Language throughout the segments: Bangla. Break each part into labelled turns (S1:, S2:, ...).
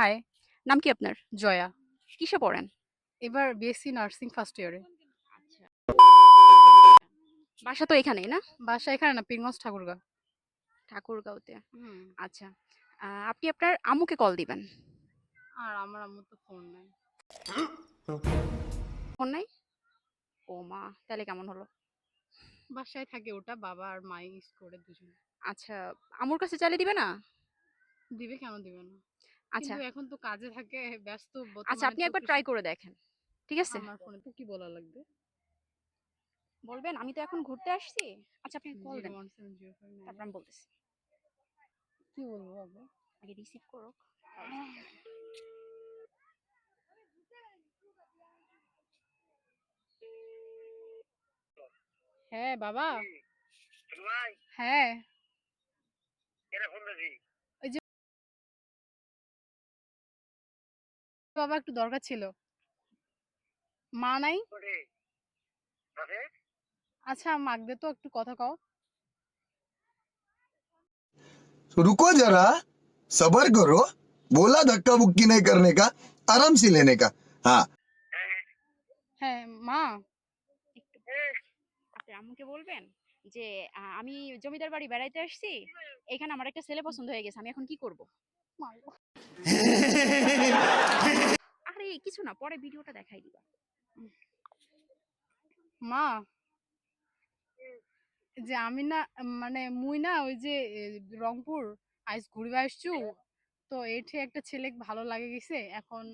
S1: হাই, নাম কি আপনার?
S2: জয়া।
S1: কিসে পড়েন?
S2: এবার বিএসসি নার্সিং ফার্স্ট ইয়ারে।
S1: আচ্ছা। বাসা তো এখানেই না?
S2: বাসা এখানে না, পীরগঞ্জ ঠাকুরগাঁও।
S1: ঠাকুরগাঁওতে।
S2: হুম।
S1: আচ্ছা। আপনি আপনার আম্মুকে কল দিবেন।
S2: আর আমার আম্মুর তো ফোন নাই।
S1: ফোন নাই? ও মা, তাহলে কেমন হলো?
S2: বাসায় থাকে ওটা, বাবা আর মা ইউজ করে দুজনে।
S1: আচ্ছা, আম্মুর কাছে চাইলে দিবে না?
S2: দিবে, কেন দিবে না?
S1: আচ্ছা,
S2: কিন্তু এখন তো কাজে থাকে, ব্যস্ত
S1: আচ্ছা
S2: বর্তমানে
S1: আপনি
S2: তো
S1: একবার ট্রাই
S2: কৃষি।
S1: করে দেখেন। ঠিক আছে?
S2: আমার ফোনে তো কি বলা লাগবে?
S1: বলবেন আমি তো এখন ঘুরতে আসছি। আচ্ছা আপনি কল দেন।
S2: 01705
S1: তারপর আমি বলতেছি।
S2: কি বলবো বাবা?
S1: আগে রিসিভ করুক।
S2: হ্যাঁ বাবা।
S3: ভাই
S2: হ্যাঁ,
S3: কেন ফোন দিছি?
S2: ওই যে বাবা একটু দরকার ছিল। মা নাই?
S3: কোটে আছে?
S2: আচ্ছা মাগ দে তো, একটু কথা কও।
S4: रुको जरा सबर करो बोला धक्का बुक्की नहीं करने का आराम से लेने का हाँ
S2: হ্যাঁ মা।
S1: একটু আপনার আম্মুকে বলবেন যে আমি জমিদার বাড়ি বেড়াইতে আসছি। এখানে আমার একটা ছেলে পছন্দ হয়ে গেছে। আমি এখন কি করব?
S2: মা,
S1: আরে কিছু না, পরে ভিডিওটা দেখাই দিবা।
S2: মা, যে আমি না, মানে মুই না ওই যে রংপুর আইস ঘুরবে আসছু, তো এঠে একটা ছেলে ভালো লাগে গেছে, এখন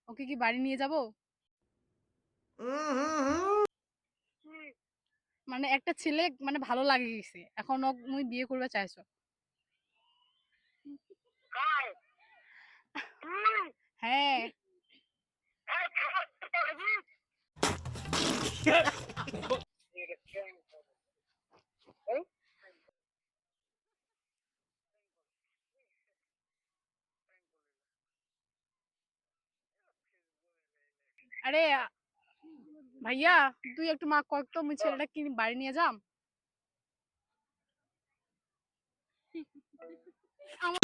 S2: ওকে কি বাড়ি নিয়ে যাব? মানে একটা ছেলে মানে ভালো লাগে গেছে, এখন ওক মুই বিয়ে করবে চাইছো।
S3: কাই তুই
S2: হ্যাঁ।
S3: এই খাবার খাবি?
S2: আরে ভাইয়া, তুই একটু মা কয়েক তো মুই ছেলেটা কি বাড়ি নিয়ে যাম। আমার